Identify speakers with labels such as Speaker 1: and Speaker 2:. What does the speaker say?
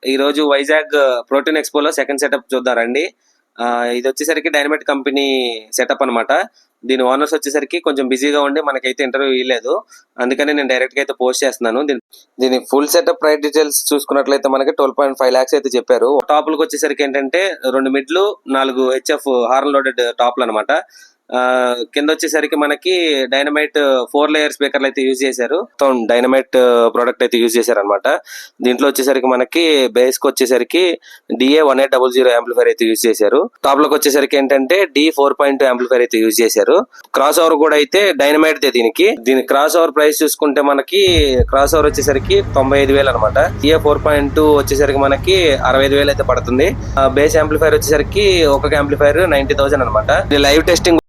Speaker 1: ఈ రోజు Vizag protein ఎక్స్పోలో second setup చూద్దారండి. ఇది వచ్చేసరికి డైనమైట్ కంపెనీ సెటప్ అన్నమాట. దీని ఓనర్స్ వచ్చేసరికి కొంచెం బిజీగా ఉండి మనకైతే ఇంటర్వ్యూ ఇవ్వలేదు, అందుకని నేను డైరెక్ట్ గా అయితే పోస్ట్ చేస్తున్నాను. దీని ఫుల్ సెటప్ ప్రైస్ డీటెయిల్స్ చూసుకున్నట్లయితే మనకి 12.5 lakhs అయితే చెప్పారు. టాప్లకు వచ్చేసరికి ఏంటంటే 2 మిడ్లు 4 HF హార్న్ లోడెడ్ టాప్లు అనమాట. కింద వచ్చేసరికి మనకి డైనమైట్ 4 లేయర్ స్పీకర్లు అయితే యూజ్ చేశారు. మొత్తం డైనమైట్ ప్రోడక్ట్ అయితే యూజ్ చేశారు అనమాట. దీంట్లో వచ్చేసరికి మనకి బేస్ కి వచ్చేసరికి DA1800 యాంప్లిఫైర్ అయితే యూజ్ చేశారు. టాప్ లోకి వచ్చేసరికి ఏంటంటే D4.2 యాంప్లిఫైర్ అయితే యూజ్ చేశారు. క్రాస్ ఓవర్ కూడా అయితే డైనమైట్ దే. దీని క్రాస్ ఓవర్ ప్రైస్ చూసుకుంటే మనకి క్రాస్ ఓవర్ వచ్చేసరికి 95,000 అనమాట. DA4.2 వచ్చేసరికి మనకి 65,000 అయితే పడుతుంది. బేస్ యాంప్లిఫైర్ వచ్చేసరికి ఒక యాంప్లిఫైర్ 90,000 అనమాట. Live testing